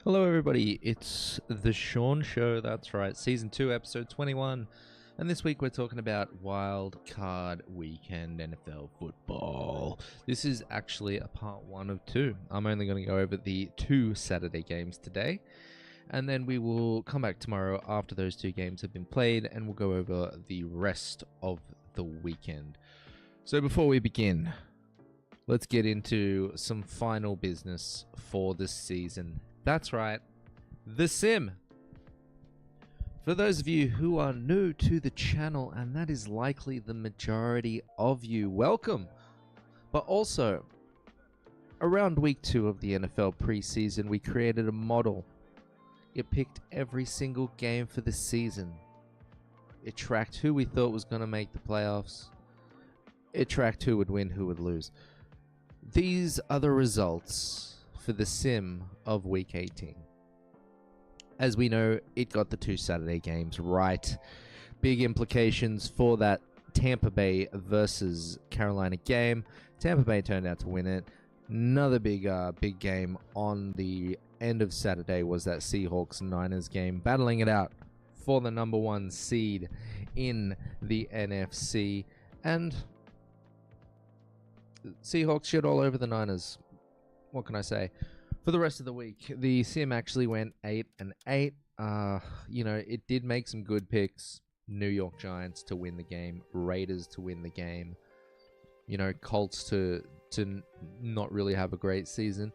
Hello, everybody. It's The Shaun Show. That's right. Season 2, Episode 21. And this week we're talking about Wild Card Weekend NFL football. This is actually a part 1 of 2. I'm only going to go over the 2 Saturday games today. And then we will come back tomorrow after those 2 games have been played. And we'll go over the rest of the weekend. So before we begin, let's get into some final business for this season. That's right, The Sim. For those of you who are new to the channel, and that is likely the majority of you, welcome. But also, around week 2 of the NFL preseason, we created a model. It picked every single game for the season. It tracked who we thought was going to make the playoffs. It tracked who would win, who would lose. These are the results for the sim of week 18. As we know, it got the 2 Saturday games right. Big implications for that Tampa Bay versus Carolina game. Tampa Bay turned out to win it. Another big game on the end of Saturday was that Seahawks-Niners game, battling it out for the number 1 seed in the NFC. And Seahawks shit all over the Niners. What can I say? For the rest of the week, the sim actually went 8-8. It did make some good picks. New York Giants to win the game, Raiders to win the game. Colts to not really have a great season.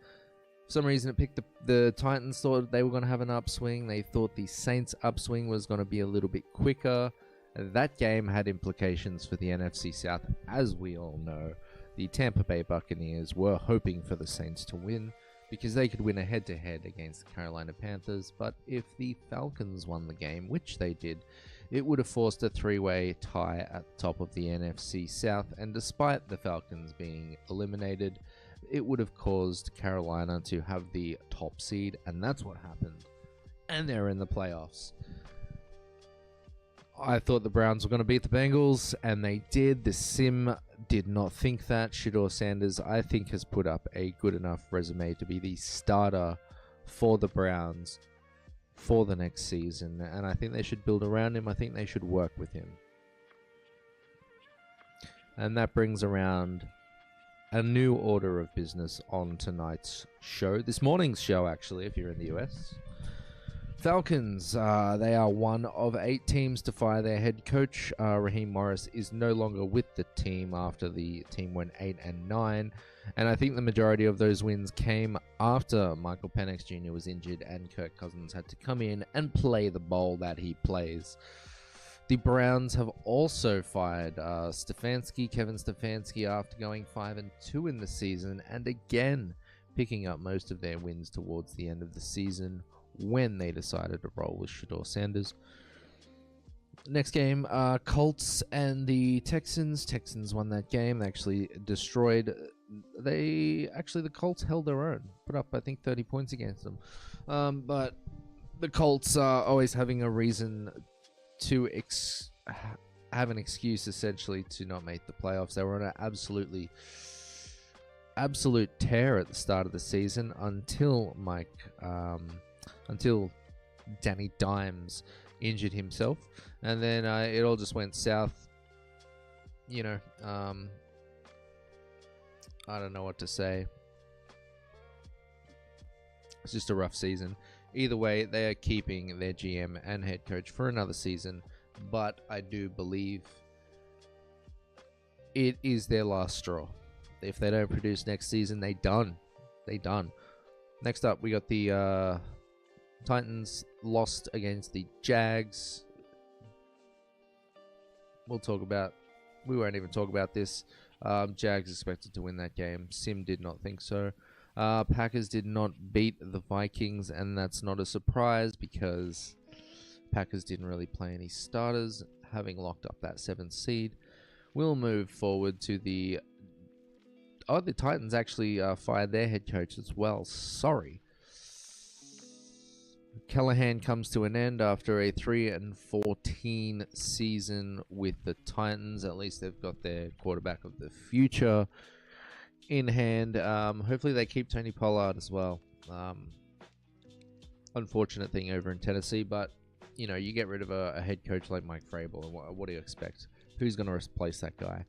For some reason, it picked the Titans. Thought they were going to have an upswing. They thought the Saints' upswing was going to be a little bit quicker. That game had implications for the NFC South, as we all know. The Tampa Bay Buccaneers were hoping for the Saints to win because they could win a head-to-head against the Carolina Panthers, but if the Falcons won the game, which they did, it would have forced a 3-way tie at the top of the NFC South, and despite the Falcons being eliminated, it would have caused Carolina to have the top seed, and that's what happened. And they're in the playoffs. I thought the Browns were going to beat the Bengals, and they did. The sim did not think that. Shedeur Sanders, I think, has put up a good enough resume to be the starter for the Browns for the next season, and I think they should build around him. I think they should work with him. And that brings around a new order of business on tonight's show. This morning's show, actually, if you're in the US. Falcons, they are one of 8 teams to fire their head coach. Raheem Morris is no longer with the team after the team went 8-9. And I think the majority of those wins came after Michael Penix Jr. was injured and Kirk Cousins had to come in and play the ball that he plays. The Browns have also fired Kevin Stefanski, after going 5-2 in the season, and again picking up most of their wins towards the end of the season, when they decided to roll with Shedeur Sanders. Next game, Colts and the Texans. Texans won that game. They actually destroyed. The Colts held their own. Put up, I think, 30 points against them. But the Colts are always having a reason to have an excuse, essentially, to not make the playoffs. They were on an absolute tear at the start of the season until until Danny Dimes injured himself, and then it all just went south. I don't know what to say. It's just a rough season. Either way, they are keeping their GM and head coach for another season, but I do believe it is their last straw. If they don't produce next season, they done. Next up, we got the Titans lost against the Jags. We won't even talk about this. Jags expected to win that game. Sim did not think so. Packers did not beat the Vikings, and that's not a surprise because Packers didn't really play any starters, having locked up that 7th seed. We'll move forward to the Titans actually fired their head coach as well. Sorry. Callahan comes to an end after a 3-14 season with the Titans. At least they've got their quarterback of the future in hand. Hopefully they keep Tony Pollard as well. unfortunate thing over in Tennessee, but you know, you get rid of a head coach like Mike Vrabel, and what do you expect? Who's going to replace that guy?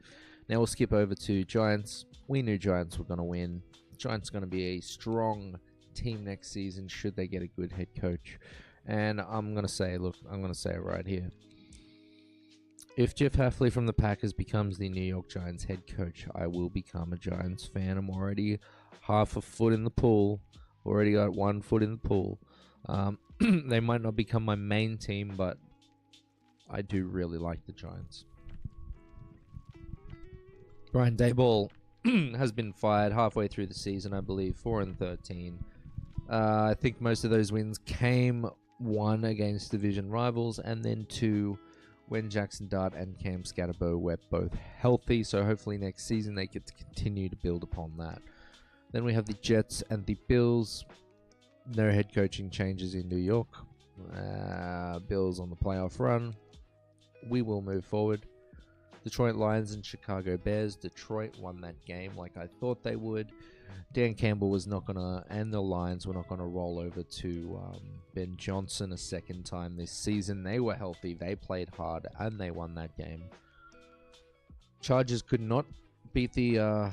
Now we'll skip over to Giants. We knew Giants were going to win. Giants are going to be a strong team next season should they get a good head coach. And I'm going to say, look, I'm going to say it right here. If Jeff Hafley from the Packers becomes the New York Giants head coach, I will become a Giants fan. I'm already half a foot in the pool. Already got 1 foot in the pool. They might not become my main team, but I do really like the Giants. Brian Daboll has been fired halfway through the season, I believe, 4-13. I think most of those wins came, 1, against division rivals, and then 2, when Jackson Dart and Cam Scatterbo were both healthy. So hopefully next season they get to continue to build upon that. Then we have the Jets and the Bills. No head coaching changes in New York. Bills on the playoff run. We will move forward. Detroit Lions and Chicago Bears. Detroit won that game like I thought they would. Dan Campbell was not going to, and the Lions were not going to roll over to Ben Johnson a second time this season. They were healthy, they played hard, and they won that game. Chargers could not beat the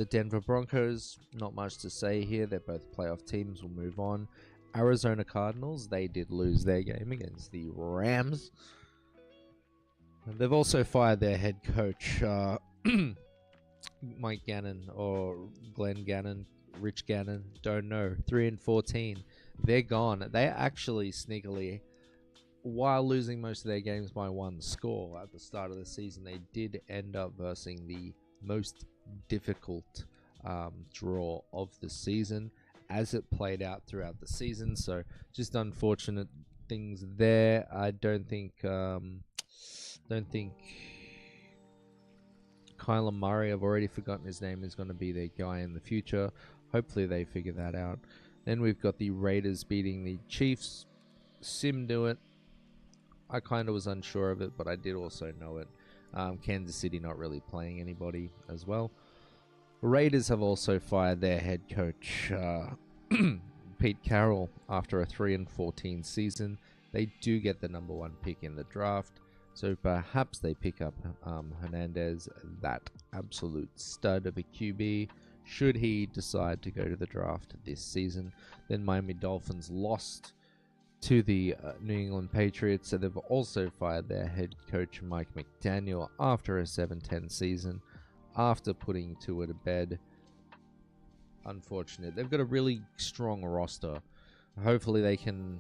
Denver Broncos. Not much to say here. They're both playoff teams. We'll move on. Arizona Cardinals, they did lose their game against the Rams. And they've also fired their head coach, Mike Gannon or Glenn Gannon, Rich Gannon, don't know. 3-14. They're gone. They actually sneakily, while losing most of their games by 1 score at the start of the season, they did end up versing the most difficult draw of the season as it played out throughout the season. So just unfortunate things there. I don't think Kyler Murray, I've already forgotten his name, is going to be their guy in the future. Hopefully they figure that out. Then we've got the Raiders beating the Chiefs. Sim do it. I kind of was unsure of it, but I did also know it. Kansas City not really playing anybody as well. Raiders have also fired their head coach, Pete Carroll, after a 3-14 season. They do get the number 1 pick in the draft. So perhaps they pick up Hernandez, that absolute stud of a QB, should he decide to go to the draft this season. Then Miami Dolphins lost to the New England Patriots, so they've also fired their head coach Mike McDaniel after a 7-10 season, after putting Tua to bed. Unfortunate. They've got a really strong roster. Hopefully they can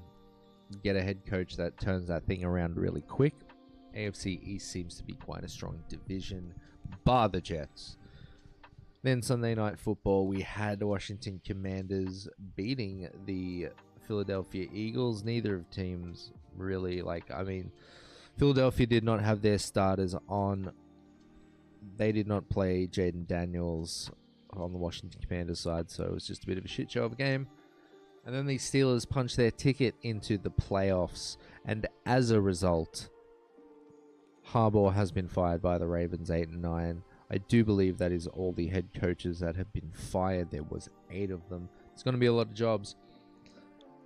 get a head coach that turns that thing around really quick. AFC East seems to be quite a strong division, bar the Jets. Then Sunday Night Football, we had Washington Commanders beating the Philadelphia Eagles. Neither of teams really, Philadelphia did not have their starters on. They did not play Jaden Daniels on the Washington Commanders side, so it was just a bit of a shit show of a game. And then the Steelers punched their ticket into the playoffs, and as a result, Harbaugh has been fired by the Ravens 8-9. I do believe that is all the head coaches that have been fired. There was 8 of them. It's going to be a lot of jobs.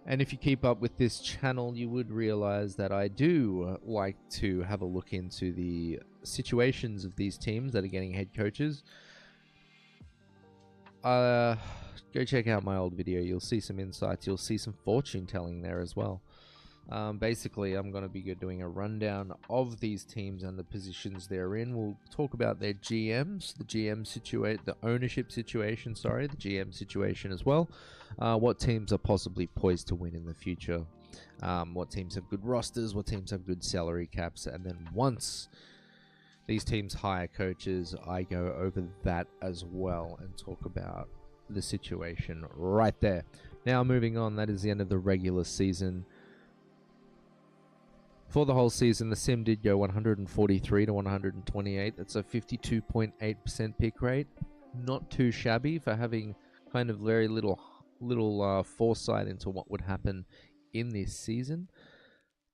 And if you keep up with this channel, you would realize that I do like to have a look into the situations of these teams that are getting head coaches. Go check out my old video. You'll see some insights. You'll see some fortune telling there as well. Basically, I'm going to be doing a rundown of these teams and the positions they're in. We'll talk about their GMs, the ownership situation, the GM situation as well. What teams are possibly poised to win in the future. What teams have good rosters, what teams have good salary caps, and then once these teams hire coaches, I go over that as well and talk about the situation right there. Now, moving on, that is the end of the regular season. For the whole season, the sim did go 143 to 128. That's a 52.8% pick rate. Not too shabby for having kind of very little foresight into what would happen in this season.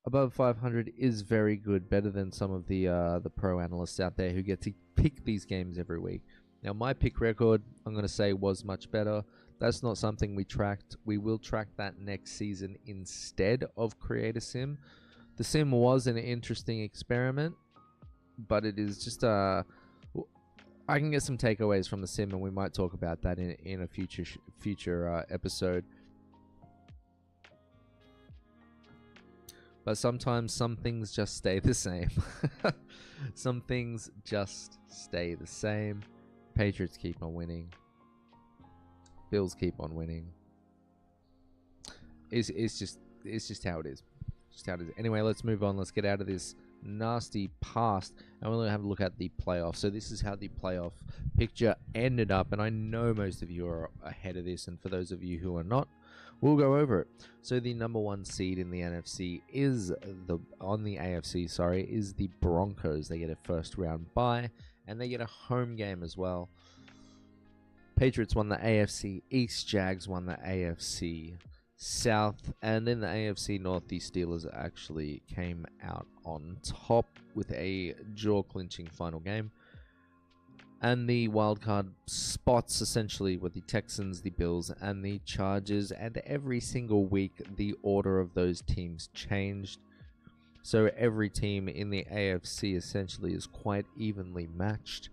Above 500 is very good, better than some of the pro analysts out there who get to pick these games every week. Now, my pick record, I'm going to say, was much better. That's not something we tracked. We will track that next season instead of Create a Sim. The sim was an interesting experiment, but it is just I can get some takeaways from the sim, and we might talk about that in a future episode. But sometimes some things just stay the same. Some things just stay the same. Patriots keep on winning. Bills keep on winning. It's just how it is. Just how it is. Anyway, let's move on. Let's get out of this nasty past, and we're going to have a look at the playoff. So this is how the playoff picture ended up, and I know most of you are ahead of this, and for those of you who are not, we'll go over it. So the number one seed in the NFC is the AFC, is the Broncos. They get a first round bye, and they get a home game as well. Patriots won the AFC East, Jags won the AFC South, and in the AFC North, the Steelers actually came out on top with a jaw-clinching final game. And the wildcard spots essentially were the Texans, the Bills, and the Chargers, and every single week the order of those teams changed. So every team in the AFC essentially is quite evenly matched.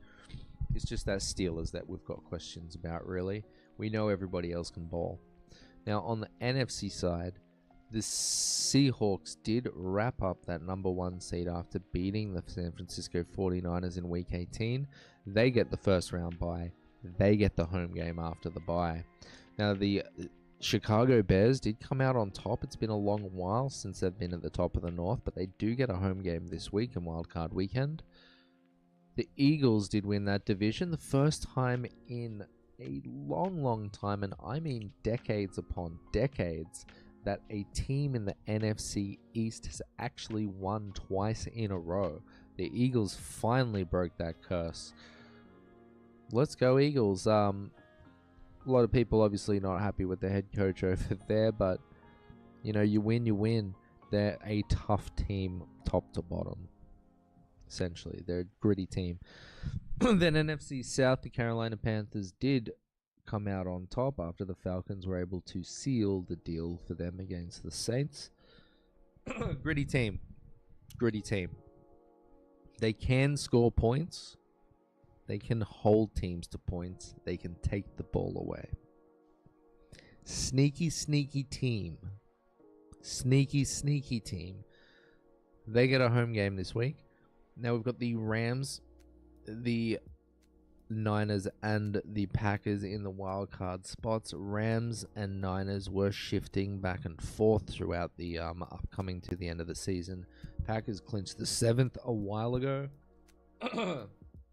It's just that Steelers that we've got questions about, really. We know everybody else can bowl. Now, on the NFC side, the Seahawks did wrap up that number one seed after beating the San Francisco 49ers in Week 18. They get the first round bye. They get the home game after the bye. Now, the Chicago Bears did come out on top. It's been a long while since they've been at the top of the North, but they do get a home game this week in Wildcard Weekend. The Eagles did win that division the first time in a long time, and I mean decades upon decades, that a team in the NFC East has actually won twice in a row. The Eagles finally broke that curse. Let's go Eagles. A lot of people obviously not happy with the head coach over there, but you know, you win. They're a tough team top to bottom. Essentially, they're a gritty team. Then NFC South, the Carolina Panthers did come out on top after the Falcons were able to seal the deal for them against the Saints. Gritty team. They can score points. They can hold teams to points. They can take the ball away. Sneaky team. Sneaky team. They get a home game this week. Now we've got the Rams, the Niners, and the Packers in the wild card spots. Rams and Niners were shifting back and forth throughout the upcoming to the end of the season. Packers clinched the 7th a while ago,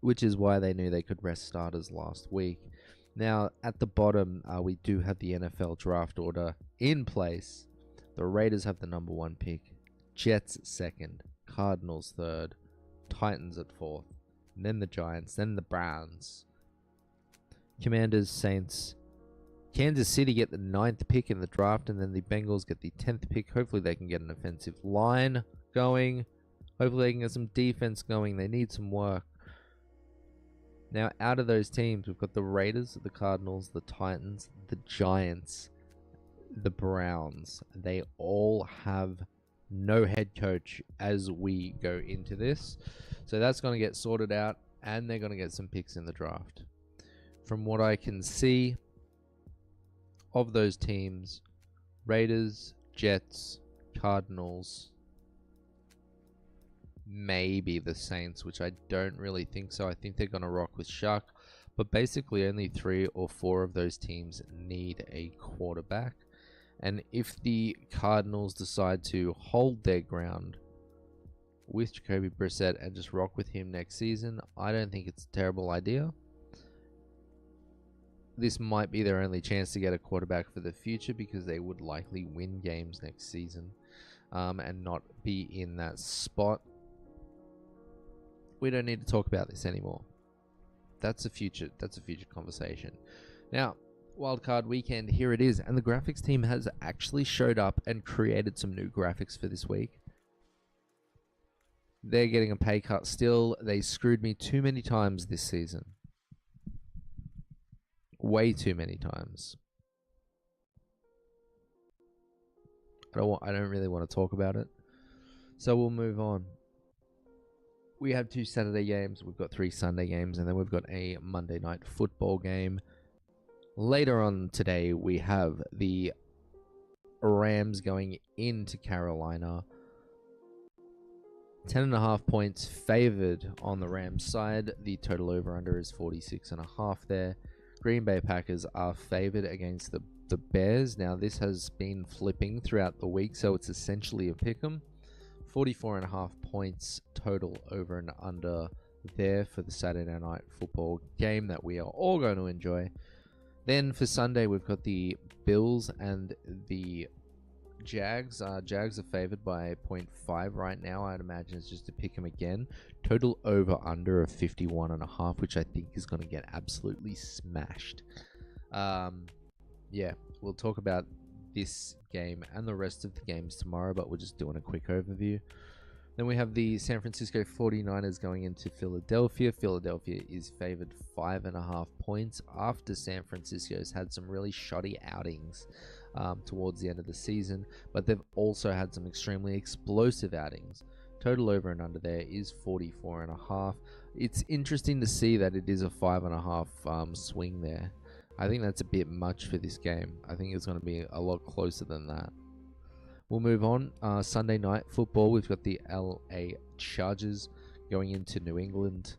which is why they knew they could rest starters last week. Now at the bottom, we do have the NFL draft order in place. The Raiders have the number one pick, Jets at second, Cardinals third, Titans at fourth, and then the Giants, then the Browns, Commanders, Saints, Kansas City get the 9th pick in the draft, and then the Bengals get the 10th pick. Hopefully they can get an offensive line going. Hopefully they can get some defense going. They need some work. Now out of those teams, we've got the Raiders, the Cardinals, the Titans, the Giants, the Browns. They all have no head coach as we go into this. So that's going to get sorted out, and they're going to get some picks in the draft. From what I can see of those teams, Raiders, Jets, Cardinals, maybe the Saints, which I don't really think so. I think they're going to rock with Shaq. But basically only 3 or 4 of those teams need a quarterback. And if the Cardinals decide to hold their ground with Jacoby Brissett and just rock with him next season, I don't think it's a terrible idea. This might be their only chance to get a quarterback for the future, because they would likely win games next season and not be in that spot. We don't need to talk about this anymore. That's a future conversation. Now, Wildcard Weekend, here it is, and the graphics team has actually showed up and created some new graphics for this week. They're getting a pay cut still. They screwed me too many times this season. Way too many times. I don't really want to talk about it. So we'll move on. We have 2 Saturday games, we've got 3 Sunday games, and then we've got a Monday night football game. Later on today, we have the Rams going into Carolina. 10.5 points favored on the Rams side. The total over-under is 46.5 there. Green Bay Packers are favored against the Bears. Now, this has been flipping throughout the week, so it's essentially a pick'em. 44.5 points total over and under there for the Saturday night football game that we are all going to enjoy. Then for Sunday, we've got the Bills and the Jags. Jags are favored by 0.5 right now. I'd imagine it's just to pick them again. Total over under of 51.5, which I think is going to get absolutely smashed. Yeah, we'll talk about this game and the rest of the games tomorrow, but we're just doing a quick overview. Then we have the San Francisco 49ers going into Philadelphia. Philadelphia is favored 5.5 points after San Francisco's had some really shoddy outings towards the end of the season, but they've also had some extremely explosive outings. Total over and under there is 44.5. It's interesting to see that it is a 5.5 swing there. I think that's a bit much for this game. I think it's going to be a lot closer than that. We'll move on. Sunday night football, we've got the LA Chargers going into New England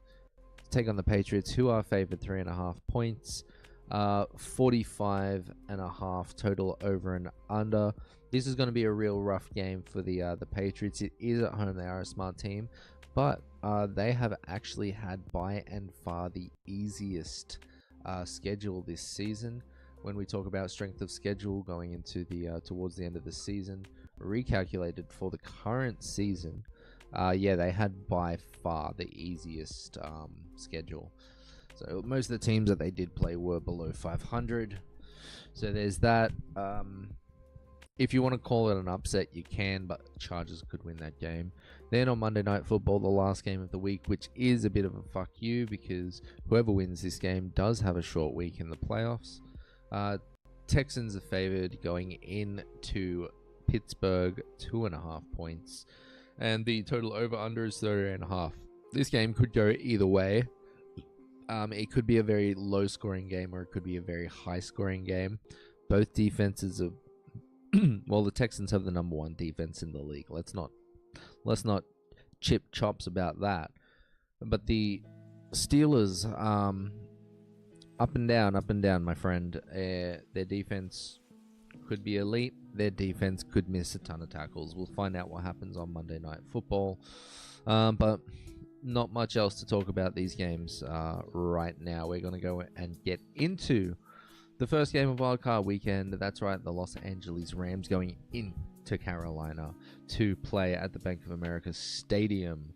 to take on the Patriots, who are favored 3.5 points. 45.5 total over and under. This is going to be a real rough game for the Patriots. It is at home. They are a smart team, but they have actually had by and far the easiest schedule this season. When we talk about strength of schedule going into the towards the end of the season, recalculated for the current season, yeah, they had by far the easiest schedule. So most of the teams that they did play were below 500. So there's that. If you want to call it an upset, you can, but Chargers could win that game. Then on Monday Night Football, the last game of the week, which is a bit of a fuck you because whoever wins this game does have a short week in the playoffs. Texans are favored going into Pittsburgh, 2.5 points. And the total over-under is 30.5. This game could go either way. It could be a very low-scoring game or it could be a very high-scoring game. Both defenses are... well, the Texans have the number 1 defense in the league. Let's not chip chops about that. But the Steelers, up and down, my friend. Their defense could be elite. Their defense could miss a ton of tackles. We'll find out what happens on Monday Night Football. But not much else to talk about these games right now. We're going to go and get into the first game of Wildcard Weekend. That's right, the Los Angeles Rams going into Carolina to play at the Bank of America Stadium.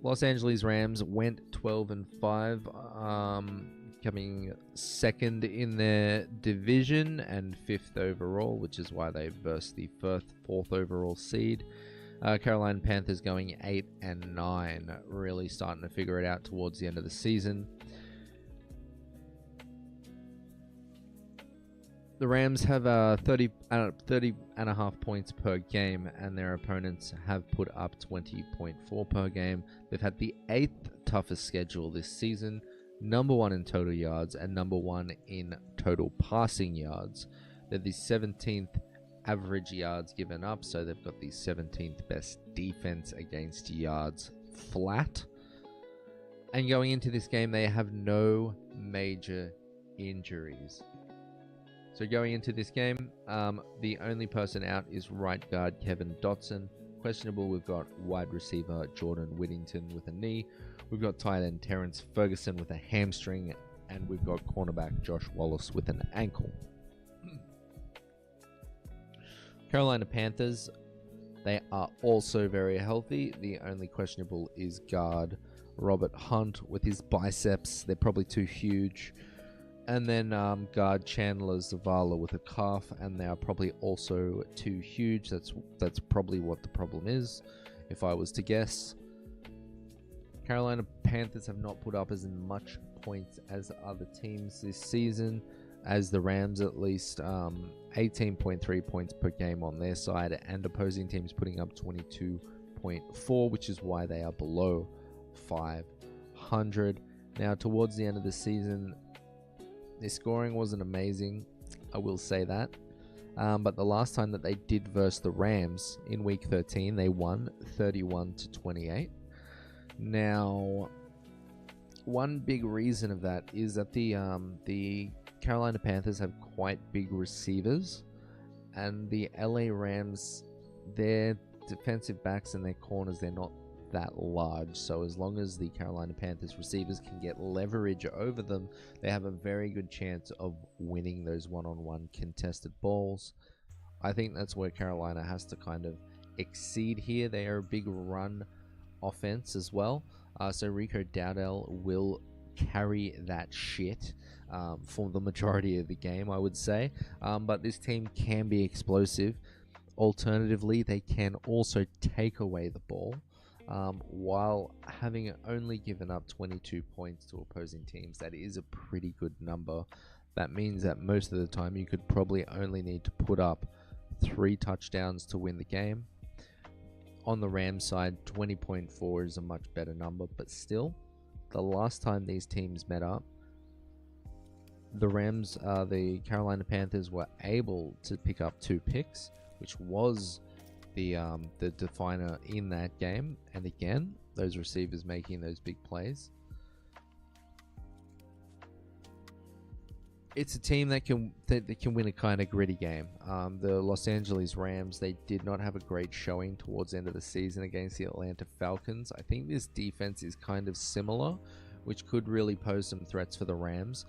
Los Angeles Rams went 12-5, coming second in their division and 5th overall, which is why they versed the 4th overall seed. Carolina Panthers going 8-9, really starting to figure it out towards the end of the season. The Rams have 30.5 points per game, and their opponents have put up 20.4 per game. They've had the 8th toughest schedule this season, number 1 in total yards and number 1 in total passing yards. They're the 17th average yards given up, so they've got the 17th best defense against yards flat. And going into this game, they have no major injuries. So going into this game, the only person out is right guard Kevin Dotson. Questionable, we've got wide receiver Jordan Whittington with a knee. We've got tight end Terrence Ferguson with a hamstring. And we've got cornerback Josh Wallace with an ankle. Carolina Panthers, they are also very healthy. The only questionable is guard Robert Hunt with his biceps. They're probably too huge. And then guard Chandler Zavala with a calf, and they are probably also too huge. That's probably what the problem is, if I was to guess. Carolina Panthers have not put up as much points as other teams this season. as the Rams at least 18.3 points per game on their side, and opposing teams putting up 22.4, which is why they are below 500. Now, towards the end of the season, their scoring wasn't amazing, I will say that. But the last time that they did verse the Rams in Week 13, they won 31-28. Now, one big reason of that is that the Carolina Panthers have quite big receivers, and the LA Rams, their defensive backs and their corners, they're not that large. So as long as the Carolina Panthers receivers can get leverage over them, they have a very good chance of winning those one-on-one contested balls. I think that's where Carolina has to kind of exceed here. They are a big run offense as well. So Rico Dowdell will carry that shit for the majority of the game, I would say. But this team can be explosive. Alternatively, they can also take away the ball. While having only given up 22 points to opposing teams, that is a pretty good number. That means that most of the time you could probably only need to put up 3 touchdowns to win the game. On the Rams side, 20.4 is a much better number, but still, the last time these teams met up, the Carolina Panthers were able to pick up 2 picks, which was the definer in that game. And again, those receivers making those big plays. It's a team that can win a kind of gritty game. The Los Angeles Rams, they did not have a great showing towards the end of the season against the Atlanta Falcons. I think this defense is kind of similar, which could really pose some threats for the Rams.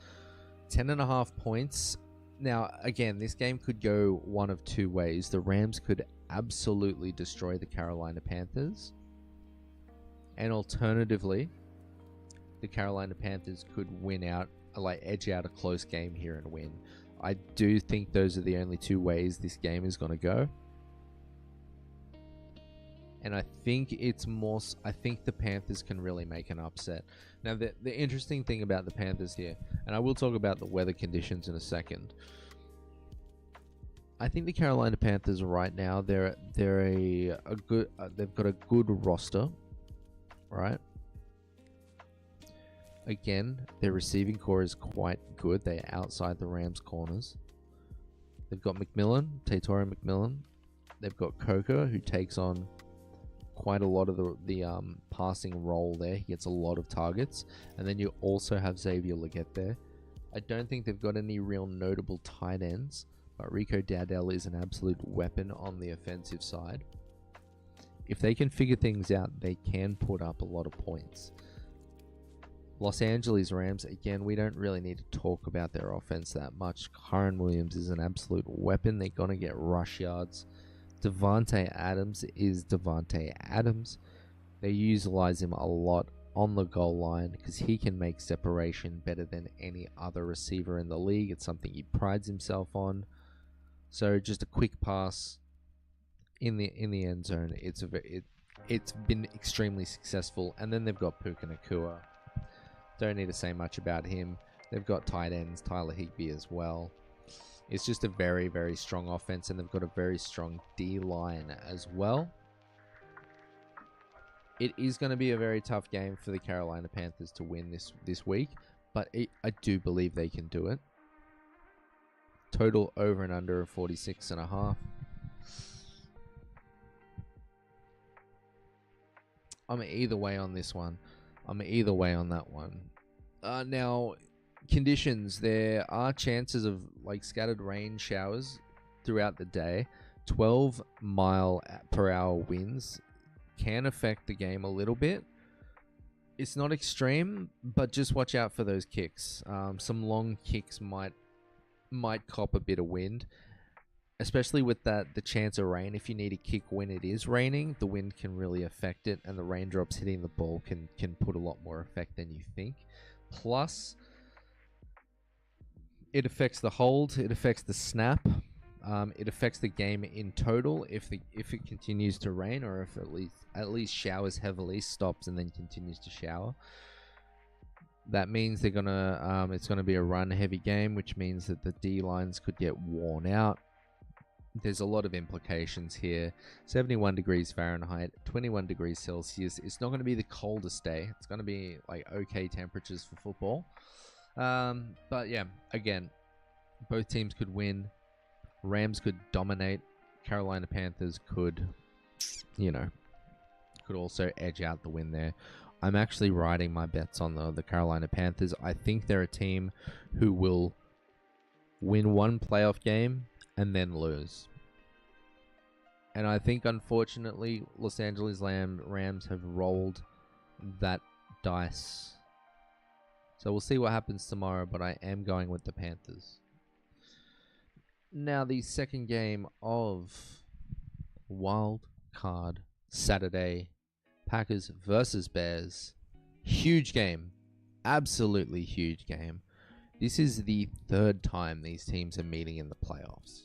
10.5 points. Now, again, this game could go one of 2 ways. The Rams could absolutely destroy the Carolina Panthers, and alternatively, the Carolina Panthers could edge out a close game here and win. I do think those are the only 2 ways this game is going to go. And I think I think the Panthers can really make an upset. Now, the interesting thing about the Panthers here, and I will talk about the weather conditions in a second. I think the Carolina Panthers right now, they've got a good roster, right? Again, their receiving core is quite good. They are outside the Rams' corners. They've got McMillan, Tatori McMillan. They've got Coker, who takes on quite a lot of the passing role there. He gets a lot of targets. And then you also have Xavier Legette there. I don't think they've got any real notable tight ends, but Rico Dowdell is an absolute weapon on the offensive side. If they can figure things out, they can put up a lot of points. Los Angeles Rams, again, we don't really need to talk about their offense that much. Kyren Williams is an absolute weapon. They're going to get rush yards. Devontae Adams is Devontae Adams. They utilize him a lot on the goal line because he can make separation better than any other receiver in the league. It's something he prides himself on. So just a quick pass in the end zone. It's been extremely successful. And then they've got Puka Nacua. Don't need to say much about him. They've got tight ends, Tyler Higbee as well. It's just a very, very strong offense, and they've got a very strong D-line as well. It is going to be a very tough game for the Carolina Panthers to win this week, but I do believe they can do it. Total over and under of 46.5. I'm either way on this one. I'm either way on that one. Now, conditions. There are chances of scattered rain showers throughout the day. 12 mile per hour winds can affect the game a little bit. It's not extreme, but just watch out for those kicks. Some long kicks might cop a bit of wind, especially with the chance of rain. If you need a kick when it is raining, the wind can really affect it, and the raindrops hitting the ball can put a lot more effect than you think. Plus, it affects the hold, it affects the snap, it affects the game in total if it continues to rain, or if at least showers heavily, stops and then continues to shower. That means they're gonna it's gonna be a run-heavy game, which means that the D lines could get worn out. There's a lot of implications here. 71 degrees Fahrenheit, 21 degrees Celsius. It's not going to be the coldest day. It's going to be like okay temperatures for football. But yeah, again, both teams could win. Rams could dominate. Carolina Panthers could, could also edge out the win there. I'm actually riding my bets on the Carolina Panthers. I think they're a team who will win one playoff game and then lose. And I think, unfortunately, Los Angeles Rams have rolled that dice. So we'll see what happens tomorrow, but I am going with the Panthers. Now, the second game of Wild Card Saturday, Packers versus Bears. Huge game. Absolutely huge game. This is the third time these teams are meeting in the playoffs.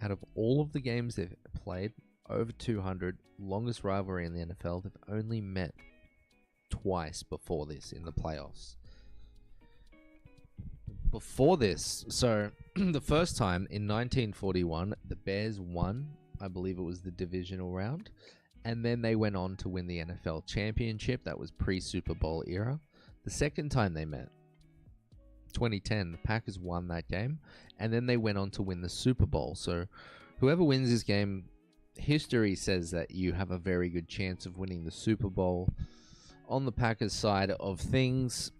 Out of all of the games they've played, over 200, longest rivalry in the NFL, they've only met twice before this in the playoffs. Before this, so the first time in 1941, the Bears won, I believe it was the divisional round, and then they went on to win the NFL championship. That was pre-Super Bowl era. The second time they met, 2010, the Packers won that game, and then they went on to win the Super Bowl. So whoever wins this game, history says that you have a very good chance of winning the Super Bowl. On the Packers side of things,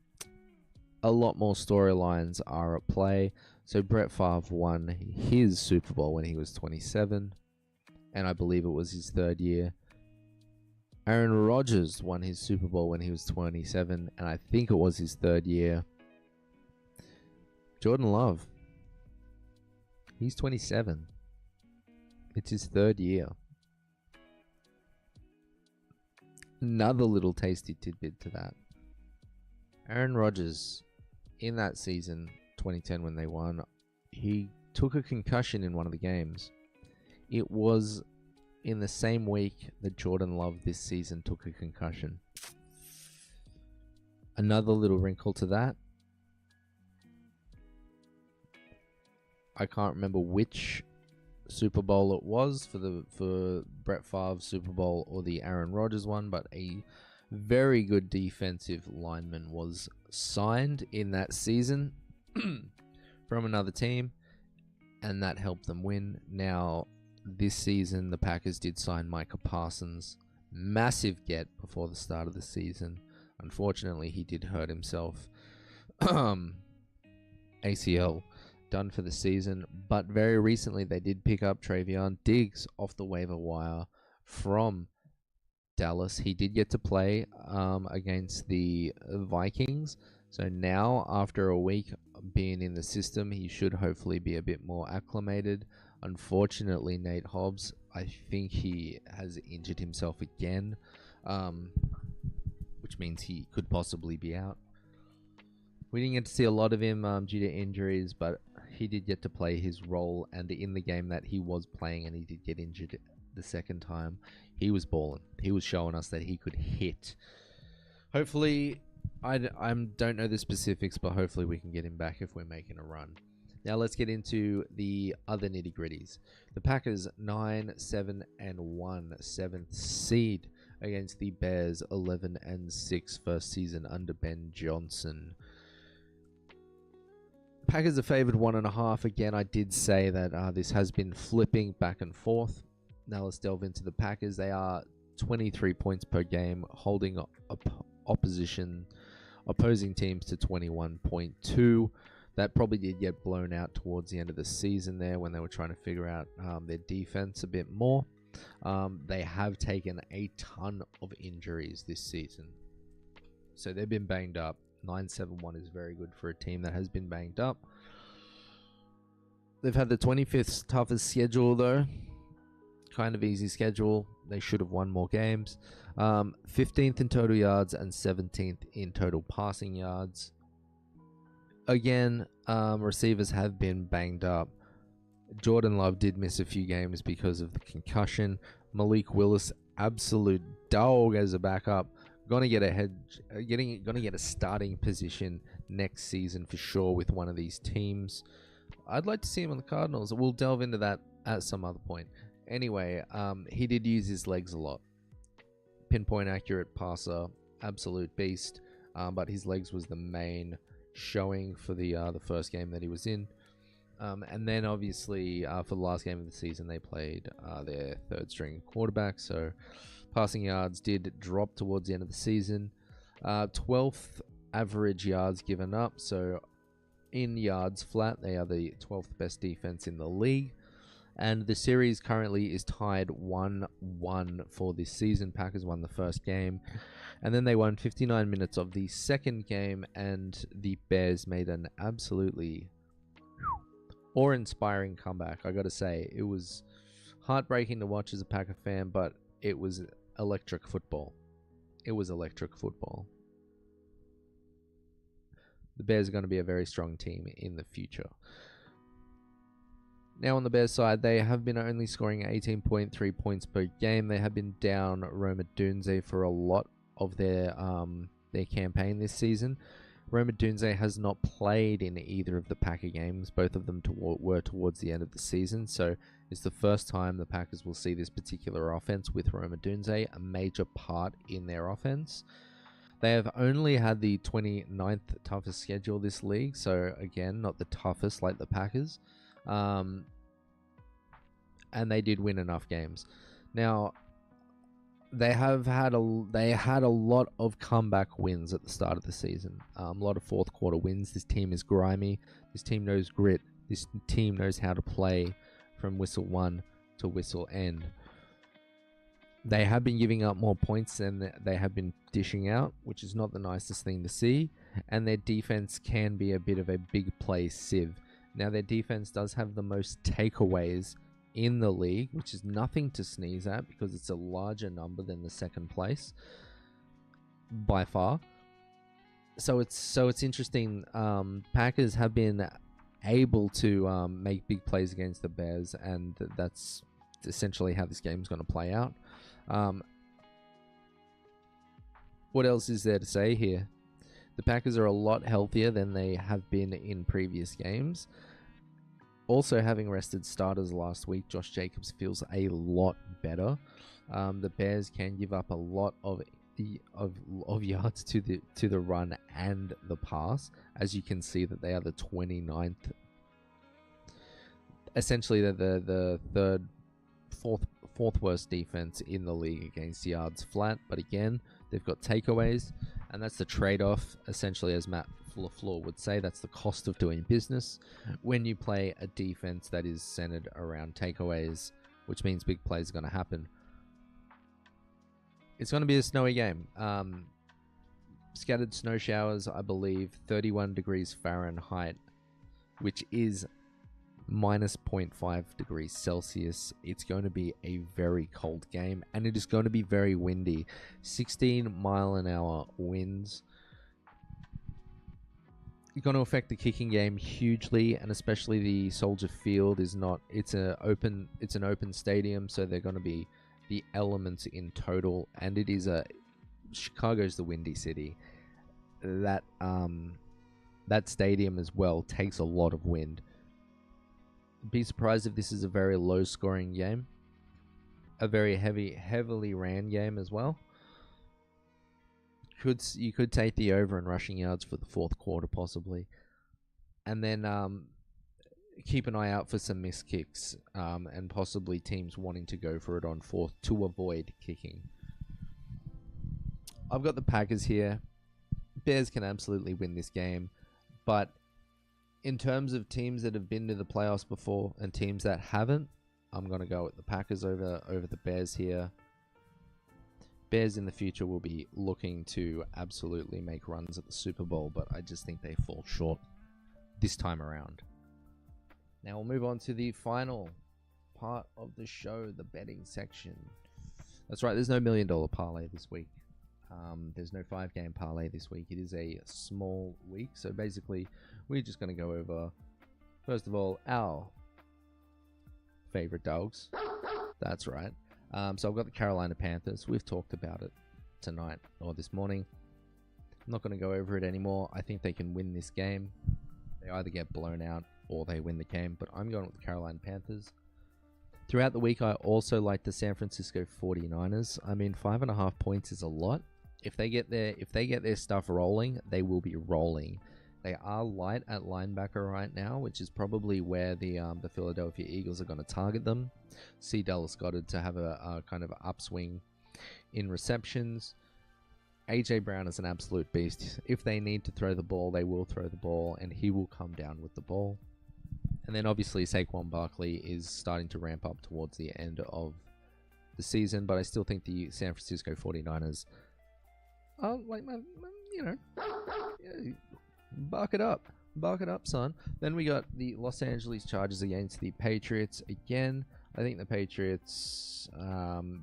a lot more storylines are at play. So Brett Favre won his Super Bowl when he was 27, and I believe it was his third year. Aaron Rodgers won his Super Bowl when he was 27, and I think it was his third year. Jordan Love, he's 27. It's his third year. Another little tasty tidbit to that. Aaron Rodgers, in that season, 2010 when they won, he took a concussion in one of the games. It was in the same week that Jordan Love this season took a concussion. Another little wrinkle to that. I can't remember which Super Bowl it was for Brett Favre's Super Bowl or the Aaron Rodgers one, but a very good defensive lineman was signed in that season from another team, and that helped them win. Now, this season, the Packers did sign Micah Parsons. Massive get before the start of the season. Unfortunately, he did hurt himself. ACL. Done for the season, but very recently they did pick up Travion Diggs off the waiver wire from Dallas. He did get to play against the Vikings, so now after a week being in the system, he should hopefully be a bit more acclimated. Unfortunately, Nate Hobbs, I think he has injured himself again, which means he could possibly be out. We didn't get to see a lot of him due to injuries, but he did get to play his role, and in the game that he was playing and he did get injured the second time, he was balling. He was showing us that he could hit. Hopefully, I don't know the specifics, but hopefully we can get him back if we're making a run. Now let's get into the other nitty-gritties. The Packers 9-7-1, 7th seed against the Bears 11-6, first season under Ben Johnson. Packers are favored 1.5. Again, I did say that this has been flipping back and forth. Now let's delve into the Packers. They are 23 points per game, holding opposing teams to 21.2. That probably did get blown out towards the end of the season there when they were trying to figure out their defense a bit more. They have taken a ton of injuries this season, so they've been banged up. 9-7-1 is very good for a team that has been banged up. They've had the 25th toughest schedule, though. Kind of easy schedule. They should have won more games. 15th in total yards and 17th in total passing yards. Again, receivers have been banged up. Jordan Love did miss a few games because of the concussion. Malik Willis, absolute dog as a backup. gonna get gonna get a starting position next season for sure with one of these teams. I'd like to see him on the Cardinals. We'll delve into that at some other point. Anyway, he did use his legs a lot. Pinpoint accurate passer, absolute beast. But his legs was the main showing for the first game that he was in. And then obviously for the last game of the season, they played their third string quarterback. So passing yards did drop towards the end of the season. 12th average yards given up. So in yards flat, they are the 12th best defense in the league. And the series currently is tied 1-1 for this season. Packers won the first game. And then they won 59 minutes of the second game. And the Bears made an absolutely awe-inspiring comeback. I got to say, it was heartbreaking to watch as a Packer fan, but it was electric football. It was electric football. The Bears are going to be a very strong team in the future. Now on the Bears side, they have been only scoring 18.3 points per game. They have been down Rome Odunze for a lot of their campaign this season. Rome Odunze has not played in either of the Packer games. Both of them were towards the end of the season, so it's the first time the Packers will see this particular offense with Rome Odunze a major part in their offense. They have only had the 29th toughest schedule this league, so again, not the toughest like the Packers. And they did win enough games. Now, they had a lot of comeback wins at the start of the season. A lot of fourth quarter wins. This team is grimy. This team knows grit. This team knows how to play from whistle one to whistle end. They have been giving up more points than they have been dishing out, which is not the nicest thing to see. And their defense can be a bit of a big play sieve. Now, their defense does have the most takeaways in the league, which is nothing to sneeze at because it's a larger number than the second place by far. So it's interesting. Packers have been able to make big plays against the Bears, and that's essentially how this game is going to play out. What else is there to say here? The Packers are a lot healthier than they have been in previous games. Also, having rested starters last week, Josh Jacobs feels a lot better. The Bears can give up a lot of yards to the run and the pass. As you can see, that they are the 29th. Essentially, they're the fourth worst defense in the league against yards flat. But again, they've got takeaways, and that's the trade-off. Essentially, as Matt LaFleur would say, that's the cost of doing business when you play a defense that is centered around takeaways, which means big plays are going to happen. It's going to be a snowy game. Scattered snow showers, I believe, 31 degrees Fahrenheit, which is minus 0.5 degrees Celsius. It's going to be a very cold game, and it is going to be very windy. 16-mile-an-hour winds. It's going to affect the kicking game hugely, and especially the Soldier Field is not. It's an open stadium, so they're going to be the elements in total, and it is Chicago's the windy city. That stadium as well takes a lot of wind. Be surprised if this is a very low scoring game, a very heavily ran game as well. You could take the over in rushing yards for the fourth quarter possibly, and then keep an eye out for some missed kicks and possibly teams wanting to go for it on fourth to avoid kicking. I've got the Packers here. Bears can absolutely win this game, but in terms of teams that have been to the playoffs before and teams that haven't, I'm going to go with the Packers over the Bears here. Bears in the future will be looking to absolutely make runs at the Super Bowl, but I just think they fall short this time around. Now we'll move on to the final part of the show, the betting section. That's right, there's no $1 million parlay this week. There's no 5-game parlay this week. It is a small week, so basically we're just going to go over, first of all, our favorite dogs. That's right. So I've got the Carolina Panthers. We've talked about it. tonight or this morning. I'm not going to go over it anymore. I think they can win this game. They either get blown out or they win the game, but I'm going with the Carolina Panthers. Throughout the week, I also like the San Francisco 49ers. I mean, 5.5 points is a lot. If they get their stuff rolling, they will be rolling. They are light at linebacker right now, which is probably where the Philadelphia Eagles are going to target them. See Dallas Goedert to have a kind of upswing in receptions. AJ Brown is an absolute beast. If they need to throw the ball, they will throw the ball, and he will come down with the ball. And then obviously Saquon Barkley is starting to ramp up towards the end of the season, but I still think the San Francisco 49ers are like, bark it up. Bark it up, son. Then we got the Los Angeles Chargers against the Patriots. Again, I think the Patriots,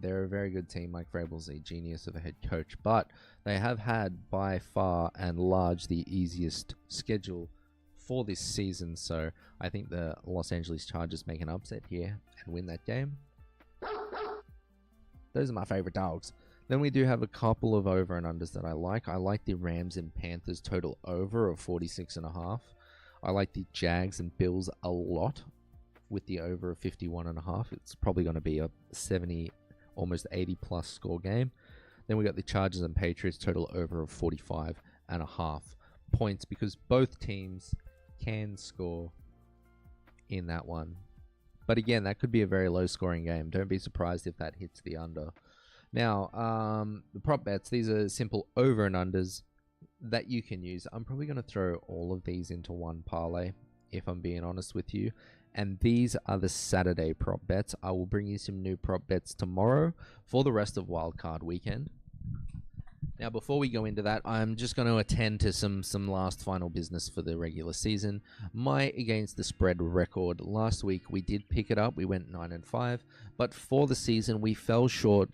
they're a very good team. Mike Vrabel's a genius of a head coach, but they have had by far and large the easiest schedule for this season. So I think the Los Angeles Chargers make an upset here and win that game. Those are my favorite dogs. Then we do have a couple of over and unders that I like. I like the Rams and Panthers total over of 46.5. I like the Jags and Bills a lot with the over of 51.5. It's probably going to be a 70, almost 80 plus score game. Then we got the Chargers and Patriots total over of 45.5 points because both teams can score in that one. But again, that could be a very low scoring game. Don't be surprised if that hits the under. Now, the prop bets, these are simple over and unders that you can use. I'm probably going to throw all of these into one parlay, if I'm being honest with you. And these are the Saturday prop bets. I will bring you some new prop bets tomorrow for the rest of Wildcard Weekend. Now, before we go into that, I'm just going to attend to some last final business for the regular season. My against the spread record. Last week, we did pick it up. We went 9-5. But for the season, we fell short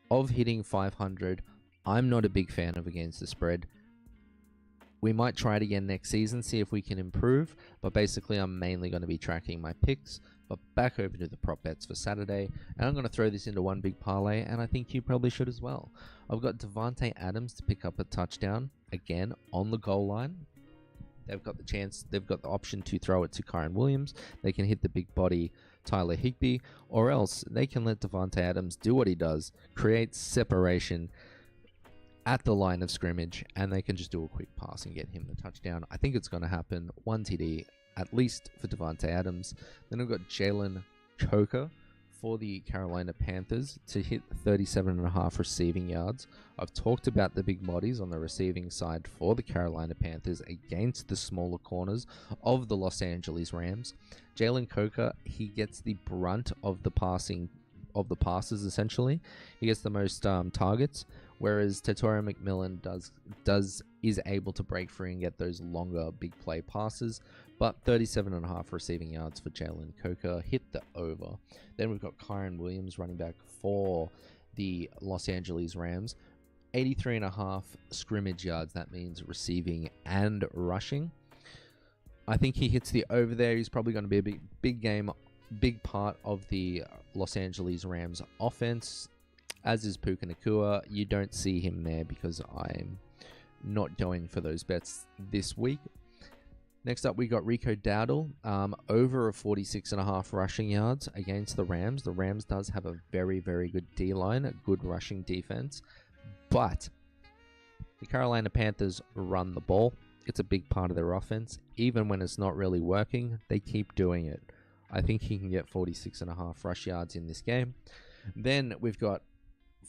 of hitting 500. I'm not a big fan of against the spread. We might try it again next season, see if we can improve. But basically, I'm mainly going to be tracking my picks. But back over to the prop bets for Saturday. And I'm going to throw this into one big parlay. And I think you probably should as well. I've got Davante Adams to pick up a touchdown. Again, on the goal line. They've got the option to throw it to Kyren Williams. They can hit the big body Tyler Higbee, or else they can let Davante Adams do what he does, create separation at the line of scrimmage, and they can just do a quick pass and get him the touchdown. I think it's going to happen. 1 TD at least for Davante Adams. Then we've got Jalen Coker for the Carolina Panthers to hit 37.5 receiving yards. I've talked about the big bodies on the receiving side for the Carolina Panthers against the smaller corners of the Los Angeles Rams. Jalen Coker, he gets the brunt of the passes essentially. He gets the most targets, whereas Tetairoa McMillan is able to break free and get those longer big play passes. But 37.5 receiving yards for Jalen Coker hit the over. Then we've got Kyren Williams, running back for the Los Angeles Rams. 83.5 scrimmage yards. That means receiving and rushing. I think he hits the over there. He's probably going to be a big part of the Los Angeles Rams offense, as is Puka Nacua. You don't see him there because I'm not going for those bets this week. Next up, we got Rico Dowdle, over a 46.5 rushing yards against the Rams. The Rams does have a very, very good D-line, a good rushing defense, but the Carolina Panthers run the ball. It's a big part of their offense. Even when it's not really working, they keep doing it. I think he can get 46.5 rush yards in this game. Then we've got,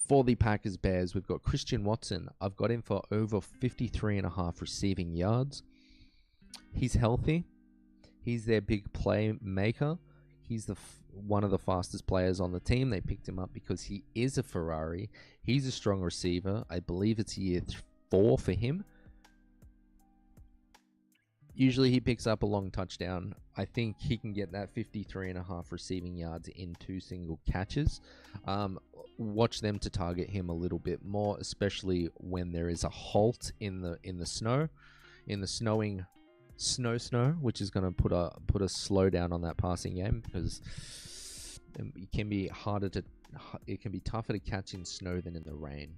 for the Packers-Bears, we've got Christian Watson. I've got him for over 53.5 receiving yards. He's healthy. He's their big playmaker. He's one of the fastest players on the team. They picked him up because he is a Ferrari. He's a strong receiver. I believe it's year 4 for him. Usually he picks up a long touchdown. I think he can get that 53.5 receiving yards in 2 single catches. Watch them to target him a little bit more, especially when there is a halt in the snow, in the snowing snow, which is going to put a slowdown on that passing game because it can be tougher to catch in snow than in the rain.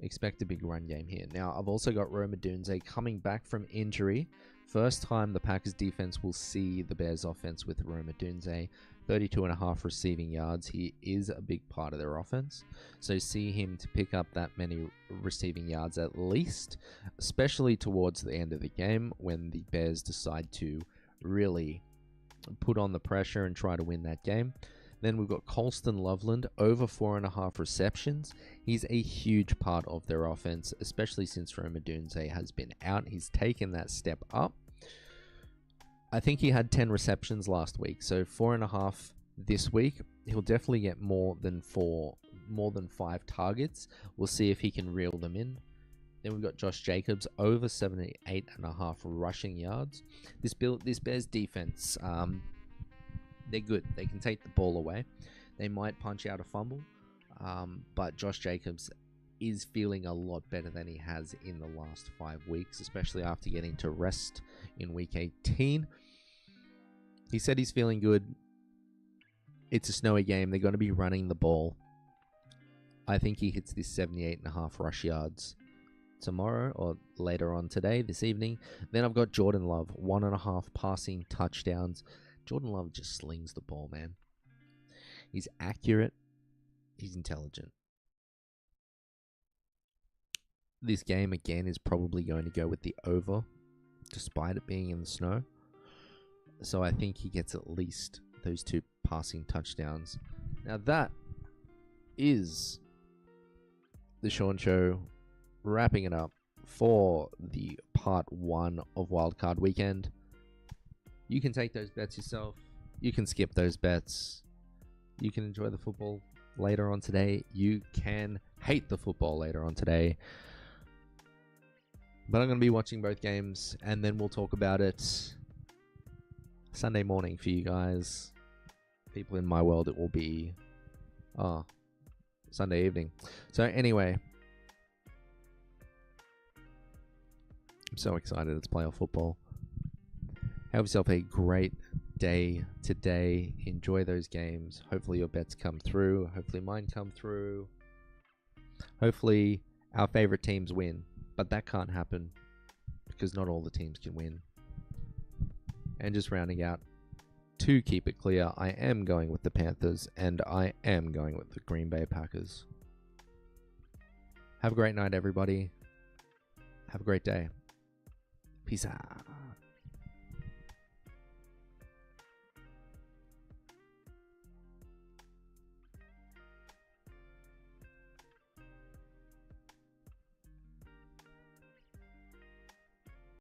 Expect a big run game here. Now, I've also got Roma Dunze coming back from injury. First time the Packers defense will see the Bears offense with Roma Dunze. 32.5 receiving yards. He is a big part of their offense. So see him to pick up that many receiving yards at least, especially towards the end of the game when the Bears decide to really put on the pressure and try to win that game. Then we've got Colston Loveland, over 4.5 receptions. He's a huge part of their offense, especially since Roma Dunze has been out. He's taken that step up. I think he had 10 receptions last week, so 4.5 this week. He'll definitely get more than 5 targets. We'll see if he can reel them in. Then we've got Josh Jacobs, over 78.5 rushing yards. This Bears defense, they're good. They can take the ball away. They might punch out a fumble, but Josh Jacobs is feeling a lot better than he has in the last 5 weeks, especially after getting to rest in week 18. He said he's feeling good. It's a snowy game. They're going to be running the ball. I think he hits this 78.5 rush yards tomorrow or later on today, this evening. Then I've got Jordan Love, 1.5 passing touchdowns. Jordan Love just slings the ball, man. He's accurate. He's intelligent. This game, again, is probably going to go with the over, despite it being in the snow. So I think he gets at least those 2 passing touchdowns. Now that is the Sean Show, wrapping it up for the part 1 of Wildcard Weekend. You can take those bets yourself. You can skip those bets. You can enjoy the football later on today. You can hate the football later on today. But I'm going to be watching both games, and then we'll talk about it Sunday morning for you guys. People in my world, it will be Sunday evening. So anyway, I'm so excited. It's playoff football. Have yourself a great day today. Enjoy those games. Hopefully your bets come through. Hopefully mine come through. Hopefully our favorite teams win. But that can't happen because not all the teams can win. And just rounding out, to keep it clear, I am going with the Panthers and I am going with the Green Bay Packers. Have a great night, everybody. Have a great day. Peace out.